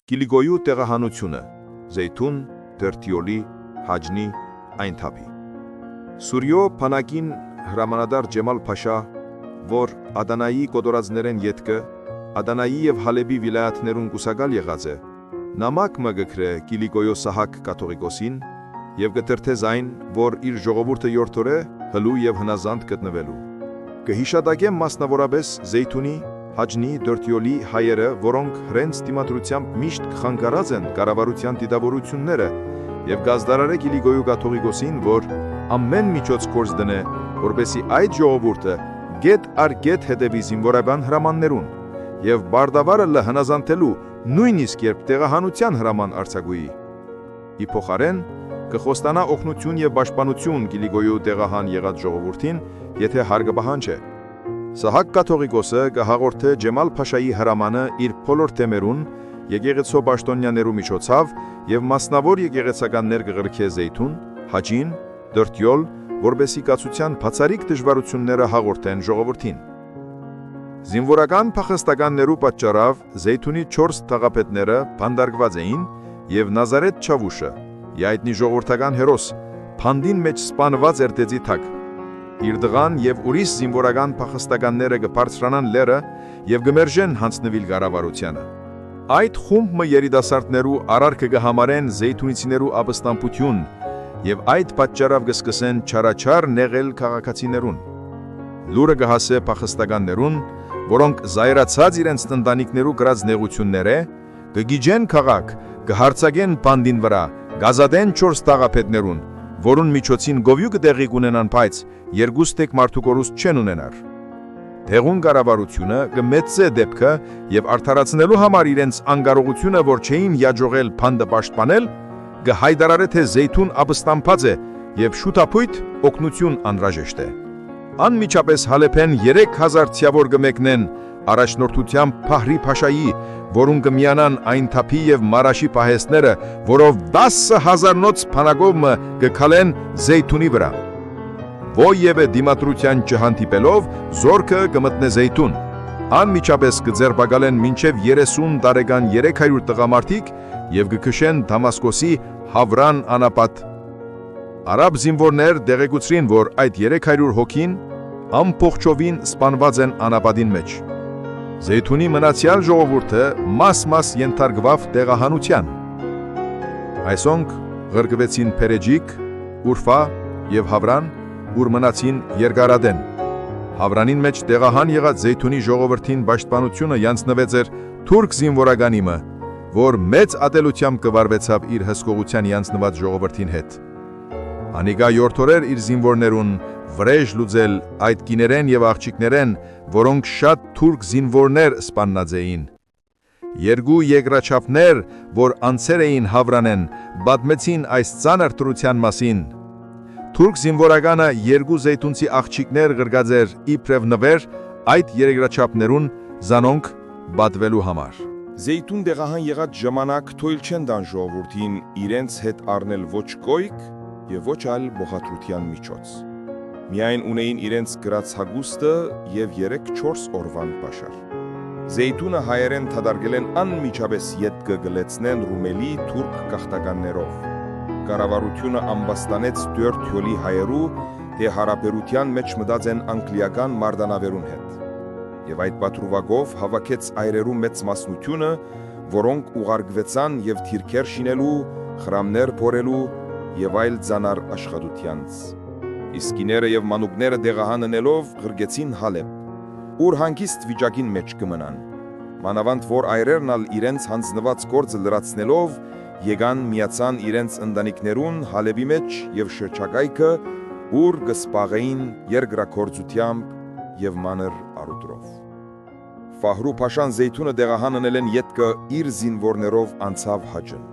Կիլիգոյու տեղահանությունը, Զեյթուն, Դերտիոլի, Հաջնի, Այնթափի։ Սուրյո փանակին հրամանատար Ջեմալ Փաշա, որ Ադանայի կոտորածներեն ետքը, Ադանայի եւ Հալեբի վիլայաթներուն կուսակալ եղած է, նամակ մը գքրե Կիլիգոյո Սահակ կաթողիկոսին եւ գտրթե զայն, որ իր ժողովուրդը յորթորե հլու եւ հնազանդ գտնվելու։ Կհիշատակեմ մասնավորապես Զեյթունի, Հաջնի, Դերտիոլի հայերը, որոնք հրենց դիմադրությամբ միշտ կխանգարած են կառավարության դիտավորությունները եւ գազդարարե Կիլիգոյու կաթողիկոսին, որ ամեն միջոց կորս դնե, որպեսի այդ ժողովուրդը գետ առ գետ հետևի զինվորական հրամաններուն եւ բարդավարը լհնազանդելու նույնիսկ երբ տեղահանության հրաման արձակուի։ Ի փոխարեն կխոստանա օգնություն եւ պաշտպանություն Կիլիգոյու տեղահան եղած ժողովրդին, եթե հարգը պահանջ է։ Սահակ կաթողիկոսը կհաղորդե Ջեմալ Փաշայի հրամանը իր բոլոր թեմերուն եկեղեցու պաշտոնյաներու միջոցով եւ մասնավոր եկեղեցականներ կղրքե Զեյթուն, Հաջին, Դերտիոլ, որբեսի կացության բացառիկ դժվարությունները հաղորդեն ժողովրդին։ Զինվորական փախստականներու պատճառով Զեյթունի 4 թաղապետները բանդարգված էին եւ Նազարեթ Չավուշը, յայտնի ժողովրդական հերոս, փանդին մեջ սպանված էր դեզի թակ։ Իր դղան եւ ուրիշ զինվորական փախստականները կբարձրանան լերը եւ կմերժեն հանձնվել կառավարությանը։ Այդ խումբը երիտասարդներու արարքը կհամարեն Զեյթունիցիներու ապստամբություն եւ այդ պատճառով կսկսեն չարաչար նեղել քաղաքացիներուն։ Լուրը կհասե փախստականներուն, որոնք զայրացած իրենց ընտանիքներու գրած նեղությունները, կգիջեն քաղաք, կհարցակեն բանդին վրա, գազադեն 4 տաղապետներուն, որուն միջոցին գովյու կտեղի կունենան, բայց երկուստեք մարդուկորուս չեն ունենար։ Տեղուն կառավարությունը կմեծե դեպքը եւ արդարացնելու համար իրենց անկարողությունը, որ չէին յաջողել բանդը պաշտպանել, կհայտարարե թե Զեյթուն ապստամբած է եւ շուտապույտ օգնություն անհրաժեշտ է։ Անմիջապես Հալեփեն 3000 թիավոր կմեկնեն առաջնորդությամբ Փահրի Փաշայի, որուն կմիանան Այնթափի եւ Մարաշի պահեստները, որով 10,000 նոց փանագովը կքալեն Զեյթունի վրա։ Ովևէ դիմադրության չհանդիպելով զորքը կմտնե Զեյթուն։ Անմիջապես կձերբակալեն մինչև 30 տարեկան 300 տղամարդիկ եւ կքշեն Դամասկոսի Հավրան անապատ։ Արաբ զինվորներ դեղեկուցրին, որ այդ 300 հոգին ամբողջովին սպանված են անապատին մեջ։ Զեյթունի մնացյալ ժողովուրդը մաս-մաս ենթարկվավ տեղահանության։ Այսոնք ղրկվեցին Փերեջիկ, Ուրֆա եւ Հավրան, ուր մնացին երկարադեն։ Հավրանին մեջ տեղահան եղած Զեյթունի ժողովրդին պաշտպանությունը յանցնվեց էր թուրք զինվորականիմը, որ մեծ ատելությամբ կվարվեցավ իր հսկողության յանցնված ժողովրդին հետ։ Անիկա յորթորեր իր զինվորներուն վրեժ լուծել այդ կիներեն եւ աղջիկներեն, որոնք շատ թուրք զինվորներ սպանած էին։ Երկու երկրաչափներ, որ անցեր էին Հավրանեն, պատմեցին այս ծանր դրության մասին։ Թուրք զինվորականը երկու զեյթունցի աղջիկներ գրգած էր իբրև նվեր այդ երկրաչափներուն զանոնք պատվելու համար։ Զեյթուն տեղահան եղած ժամանակ թույլ չեն տան ժողովրդին իրենց հետ առնել ոչ կոյք եւ ոչ այլ բողոքության միջոց։ Միայն ունեին իրենց գրած հագուստը եւ 3-4 օրվան պաշար։ Զեյթունը հայերեն թադարգել են անմիջապես ետքը գլեցնեն ռումելի թուրք գաղթականներով։ Կառավարությունը ամբաստանեց Դերտիոլի հայերու, թե հարաբերության մեջ մտած են անգլիական մարտանավերուն հետ։ Եվ այդ պատրուվագով հավաքեց այրերու մեծ մասնությունը, որոնք ուղարկվեցան եւ թիրքեր շինելու, խրամներ փորելու եւ այլ ծանր աշխատությանց։ Իսկիները եւ մանուկները տեղահան ընելով ղրգեցին Հալեբ, ուր հանգիստ վիճակին մեջ կմնան։ Մանավանդ որ այրերն ալ իրենց հանձնված գործը լրացնելով եկան միացան իրենց ընտանիքներուն Հալեբի մեջ եւ շրջակայքը, ուր կսպաղեին երկրագործությամբ եւ մանր արուտրով։ Ֆահրու Փաշան Զեյթունը տեղահան ընելեն ետքը իր զինվորներով անցավ Հաջն։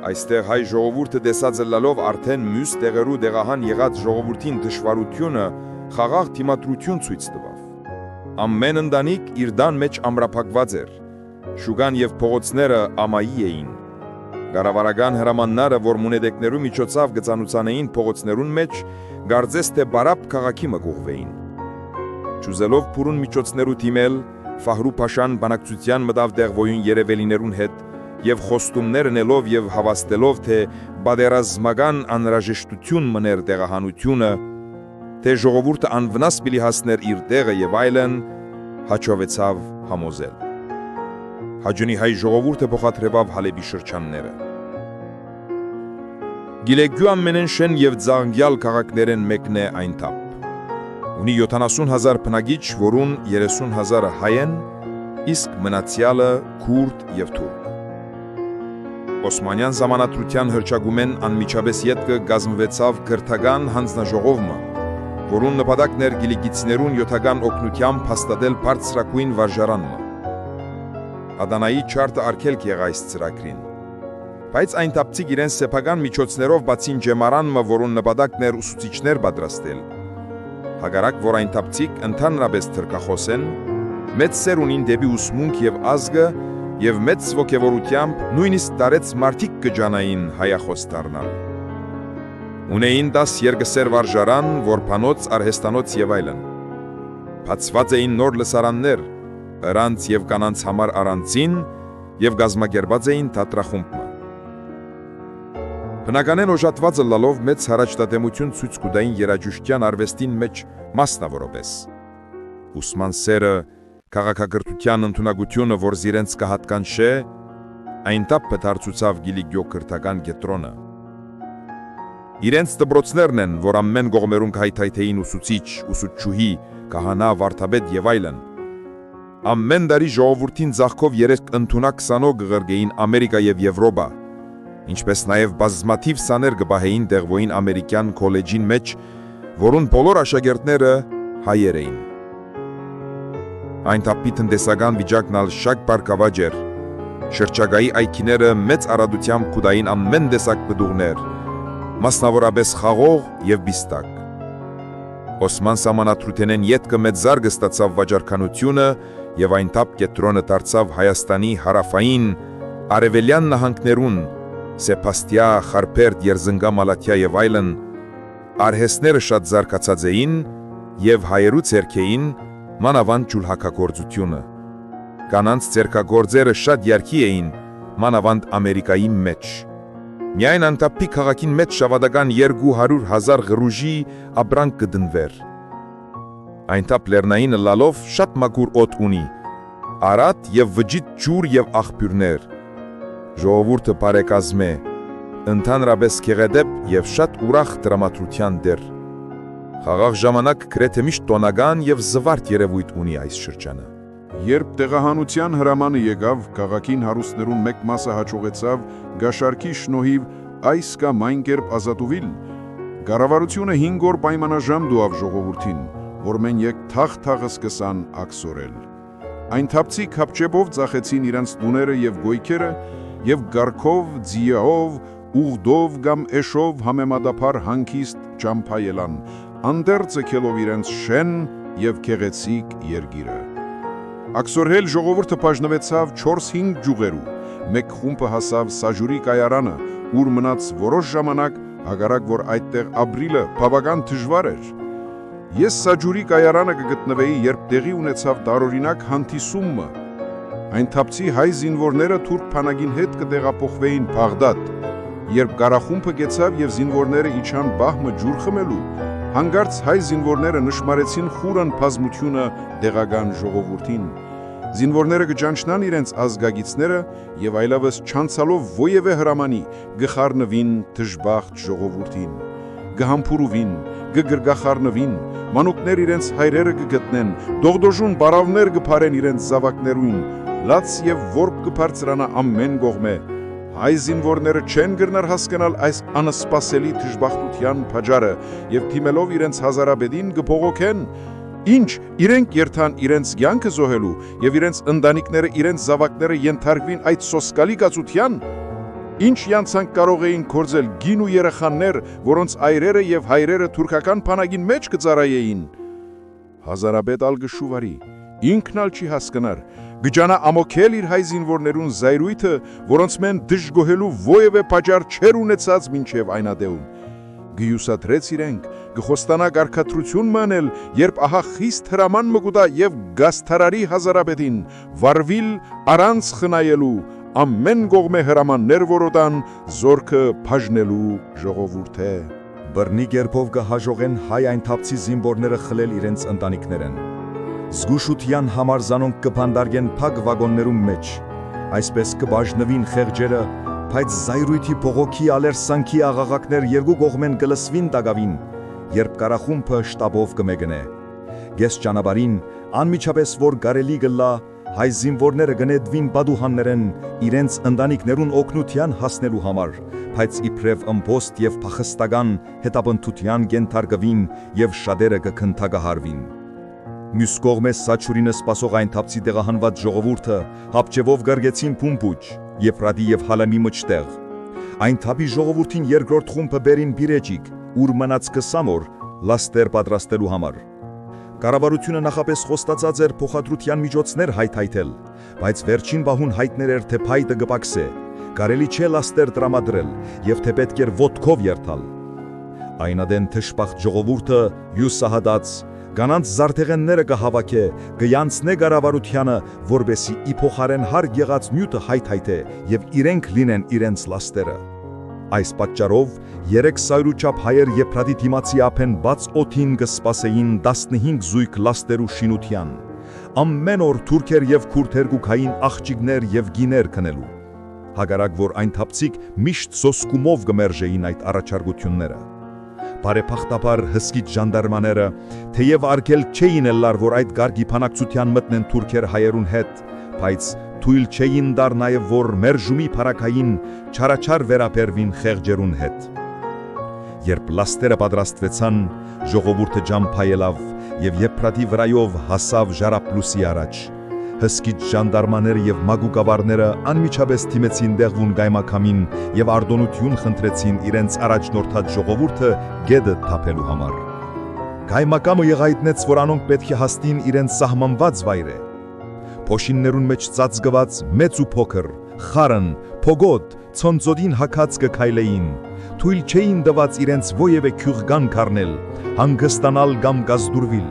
Այստեղ հայ ժողովուրդը տեսածը լալով արդեն մյուս տեղերու տեղահան եղած ժողովրդին դժվարությունը խաղաղ դիմադրություն ցույց տվավ։ Ամեն ընտանիք իր տան մեջ ամրապակված էր։ Շուգան եւ փողոցները ամայի էին։ Կառավարական հրամանները, որ մունետեկներու միջոցով գծանուցանեին փողոցներուն մեջ, գարձես թե բարապ քաղաքի մգուղվեին։ Ճուզելով փուրուն միջոցներու թիմել, Ֆահրու Փաշան բանակցության մտավ դեղվոյուն երևելիներուն հետ եւ խոստումներ նելով եւ հավաստելով, թե բادرազմական անհրաժեշտություն մներ տեղահանությունը, թե ժողովուրդը անվնաս պիտի հասներ իր տեղը եւ այլն, հաջողվեցավ համոզել։ Հաջունի հայ ժողովուրդը փոխադրավ Հալեբի շրջանները։ Գիլեգյու ամենեն եւ ձանգյալ քաղաքներեն մեկն է այն թափ։ Ունի 70,000 բնակիչ, որուն 30,000-ը հայ են, իսկ մնացյալը քուրդ եւ թուրք։ Օսմանյան ժամանակության հրճագումեն անմիջապես ետքը գազմվեցավ քրթական հանձնաժողովը, որուն նպատակն էր գիլիգիցներուն յոթական օգնությամբ հաստատել բարձրակույն վարժարանը։ Ադանայի չարտը արգելք եղա այս ծրագրին։ Բայց այն թափցիկ իրենց սեփական միջոցներով բացին ջեմարանը, որուն նպատակն էր ուսուցիչներ պատրաստել։ Հակառակ, որ այն թափցիկ ընդհանրապես թրկախոս են, մեծ սեր ունին դեպի ուսմունք եւ ազգը եւ մեծ ոգևորությամբ նույնիսկ տարեց մարդիկ կջանային հայախոս դառնալ։ Ունեին 10 երկսեր վարժարան, որբանոց, արհեստանոց եւ այլն։ Բացված էին նոր լսարաններ, առանց եւ կանանց համար առանցին եւ գազմագերբած էին թատրախումբը։ Բնականեն օժատվածը լալով մեծ հարաճտատեմություն ցույց կուտային երաժշտության արվեստին մեջ մասնավորապես։ Ուսման սերը, քաղաքակրթության ընդունակությունը, որ զիրենց կհատկանշե, այն տապը դարձուցավ Գիլիգյո քրթական կետրոնը։ Իրենց դպրոցներն են, որ ամեն կողմերում կհայթայթեին ուսուցիչ, ուսուցչուհի, քահանա, վարդապետ եւ այլն։ Ամեն տարի ժողովրդին ձախքով 3 ընդունակ սանող գղրգեին Ամերիկա եւ Եվրոպա, ինչպես նաև բազմաթիվ սաներ գբահեին դեղվոյին ամերիկյան քոլեջին մեջ, որուն բոլոր աշակերտները հայեր էին։ Այն թափի տնտեսական վիճակն ալ շատ բարգավաճ էր, շրջագայի այգիները մեծ արադությամբ կուտային ամեն տեսակ պտուղներ, մասնավորապես խաղող եւ բիստակ։ Օսման սահմանադրութենեն ետքը մեծ զարգ ստացավ վաճառականությունը եւ այն թափ կետրոնը դարձավ Հայաստանի հարավային արևելյան նահանգներուն Սեփաստիա, Խարպերտ, Երզնգա, Մալաթիա եւ այլն, արհեստները շատ զարգացած էին եւ հայերու ցերքեին մանավանդ ջուլհակագործությունը։ Կանանց ցերքագործերը շատ ярքի էին, մանավանդ Ամերիկայի մեջ։ Միայն Անտապի քաղաքին մեջ շավադական 200,000 գրուժի ապրանք կդնվեր։ Այն թափ լեռնային լալով շատ մաքուր օդ ունի, արատ եւ վճիտ ջուր եւ աղբյուրներ։ Ժողովուրդը բարեկազմ է, ընդհանրապես գեղեցիկ եւ շատ ուրախ դրամատրության դեր։ Խաղաղ ժամանակ գրեթե միշտ տոնական եւ զվարթ երևույթ ունի այս շրջանը։ Երբ տեղահանության հրամանը եկավ, քաղաքին հարուստներուն մեկ մասը հաջողեցավ գաշարքի շնորհիվ այս կամ այն կերպ ազատուվիլ, կառավարությունը 5 օր պայմանաժամ դուավ ժողովրդին, որ մեն եկ թաղ-թաղը սկսան ակսորել։ Այն թափցիկ հապճեպով ծախեցին իրենց տուները եւ գոյքերը եւ գարքով, ձիահով, ուղդով կամ էշով համեմատաբար հանգիստ ճամփայելան, անդեր ցկելով իրենց շեն եւ քեղեցիկ երգիրը։ Ակսորհել ժողովուրդը բաժնվեցավ 4-5 ջուղերու, մեկ խումբը հասավ Սաժուրի կայարանը, ուր մնաց որոշ ժամանակ, հակառակ որ այդտեղ ապրիլը բավական դժվար էր։ Ես Սաջուրի կայարանը կգտնվեի, երբ տեղի ունեցավ տարօրինակ հանդիսումը։ Այն թափցի հայ զինվորները թուրք բանակին հետ կտեղափոխվեին Բաղդադ, երբ կառախումբը գեցավ եւ զինվորները իջան բահմը ջուր խմելու, հանգարց հայ զինվորները նշմարեցին խուրան բազմությունը դեղական ժողովրդին։ Զինվորները կճանչնան իրենց ազգագիցները եւ այլևս չանցալով ովևէ հրամանի գխառնվին դժբախտ ժողովրդին, գհամբուրուվին, գգրգախառնվին, մանուկներ իրենց հայրերը կգտնեն, դողդոժուն բարավներ կփարեն իրենց զավակներուն, լաց եւ որբ կբարձրանա ամեն կողմե։ Հայ զինվորները չեն գրնար հասկանալ այս անսպասելի դժբախտության փաջարը եւ թիմելով իրենց հազարաբեդին կփողոքեն։ Ինչ իրենք երթան իրենց կյանքը զոհելու եւ իրենց ընտանիքները իրենց զավակները ենթարկվին այդ սոսկալի կացության։ Ինչ յանցանք կարող էին կործել գին ու երեխաներ, որոնց այրերը եւ հայրերը թուրքական բանակին մեջ կծառայեին։ Հազարաբեդ ալ գշուվարի, ինքն ալ չի հասկանար, գջանա ամոքել իր հայ զինվորներուն զայրույթը, որոնց մեն դժգոհելու ովևէ պատճառ չեր ունեցած մինչև այնադեղում։ Գյուսադրեց իրենք, գխոստանա գարկատրություն մանել, երբ ահա խիստ հրաման մգուտա եւ գաստարարի հազարաբեդին, վարվիլ առանց խնայելու, ամեն գողմե հրամաններ որոտան զորքը բաժնելու ժողովուրդ է։ Բռնի գերբով կհաջողեն հայ այնթափցի զինվորները խլել իրենց ընտանիքներեն։ Զգուշության համար զանոնք կփանդարգեն փակ վագոններում մեջ, այսպես կբաժնվին խեղճերը, բայց զայրույթի փողոքի ալերսանքի աղաղակներ երկու կողմեն կլսվին տագավին, երբ կարախումբը շտաբով կմեգնե։ Գես ճանապարհին անմիջապես որ կարելի գլա հայ զինվորները գնեդվին բադուհաններեն իրենց ընտանիքներուն օգնության հասնելու համար, բայց իբրև ըմբոստ եւ փախստական հետապնդության կենթարկվին եւ շատերը կքնթագահարվին։ Մյուս կողմը Սաչուրինը սպասող այնթափցի տեղահանված ժողովուրդը հապճեվով գարգեցին Փումբուչ, Եփրատի եւ Հալամի մճտեղ։ Այնթափի ժողովրդին երկրորդ խումբը բերին Բիրեջիկ, ուր մնաց 20 օր լաստեր պատրաստելու համար։ Կառավարությունը նախապես խոստացած էր փոխադրության միջոցներ հայթայթել, բայց վերջին բահուն հայտներ էր, թե փայտը կպակսե, կարելի չէ լաստեր տրամադրել եւ թե պետք էր ոտքով երթալ։ Այնադեն թշպախտ ժողովուրդը յուսահատած կանանց զարթեղենները կհավաքե, կյանցնե կառավարությանը, որբեսի իփոխարեն հարկ եղած նյութը հայթայթե եւ իրենք լինեն իրենց լաստերը։ Այս պատճառով 300 չափ հայեր Եփրատի դիմացի ափեն բաց օդին կսպասեին 15 զույգ լաստերու շինության։ Ամեն օր թուրքեր եւ քուրդեր կուքային աղջիկներ եւ գիներ քնելու։ Հակառակ որ այնթափցիկ միշտ սոսկումով կմերժեին այդ առաջարկությունները։ Բարեփոխտաբար հսկիչ ժանդարմաները թեև արգել չէին ելլար, որ այդ գարգի փանակցության մտնեն թուրքեր հայերուն հետ, բայց թույլ չէին դար նաև որ մերժումի փարակային չարաչար վերապերվին խեղճերուն հետ։ Երբ լաստերը պատրաստվեցան, ժողովուրդը ջամփայելով եւ Եփրատի վրայով հասավ Ժարապլուսի առաջ։ Հսկիչ ժանդարմաները եւ մագուկավարները անմիջապես թիմեցին դեղուն գայմակամին եւ արտոնություն խնդրեցին իրենց առաջնորդած ժողովուրդը գեդը թափելու համար։ Գայմակամը եղայտնեց, որ անոնք պետք է հասնին իրենց սահմանված վայրը։ Փոշիններուն մեջ ծածկված մեծ ու փոքր, խարն, փոգոտ, ցոնցոդին հակած կքայլեին, թույլ չէին դված իրենց ովևէ քյուղգան կառնել, հանգստանալ կամ գազդուրվիլ։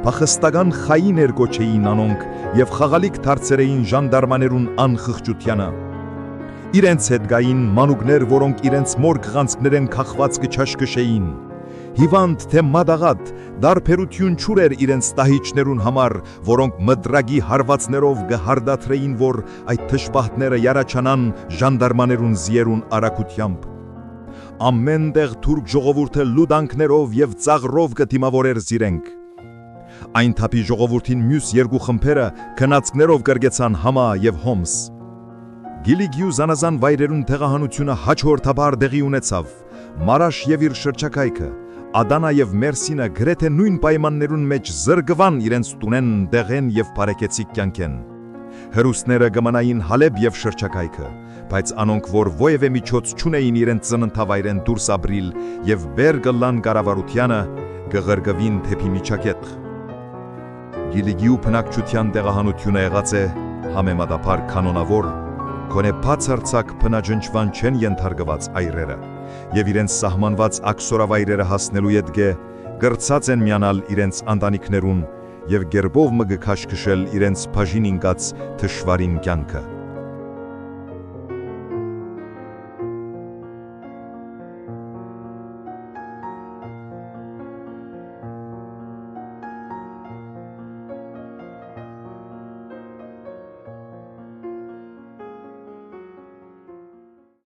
Փախստական խային երգոչեին անոնք եւ խաղալիք դարձերեին ժանդարմաներուն անխղճությանը։ Իրենց հետ գային մանուկներ, որոնք իրենց մոր գղանցքներեն քաղված կչաշկշեին։ Հիվանդ թե մադաղատ դարբերություն չուր իրենց տահիճներուն համար, որոնք մդրագի հարվածներով գհարդաթրեին, որ այդ թշպահտները յարաչանան ժանդարմաներուն զիերուն արակությամբ։ Ամենտեղ թուրք ժողովուրդը լուդանքներով եւ ծաղրով կդիմավորեր զիրենք։ Այնթափի ժողովրդին մյուս երկու խմբերը քնածքներով կրգեցան Համա եւ Հոմս։ Գիլիգիու զանազան վայրերուն տեղահանությունը հաջորդաբար դեղի ունեցավ։ Մարաշ եւ իր շրջակայքը, Ադանա եւ Մերսինը գրեթե նույն պայմաններուն մեջ զրկվան իրենց տունեն, դեղեն եւ բարեկեցիկ կյանքեն։ Հրուստները գմանային Հալեբ եւ շրջակայքը, բայց անոնք որ ովևէ միջոց չունեին իրենց ծննդավայրեն դուրս ապրիլ եւ բեր գլան կառավարությանը, կղրկվին թեպի միջակետ։ Գիլիգիու բնակչության տեղահանությունը եղած է համեմատաբար կանոնավոր, գոնե բացարձակ բնաջնջման չեն ենթարկված այրերը եւ իրենց սահմանված աքսորավայրերը հասնելու ետգե գրծած են միանալ իրենց ընտանիքներուն եւ գերբով մը կքաշքշել իրենց բաժին ինկած թշվարին կյանքը։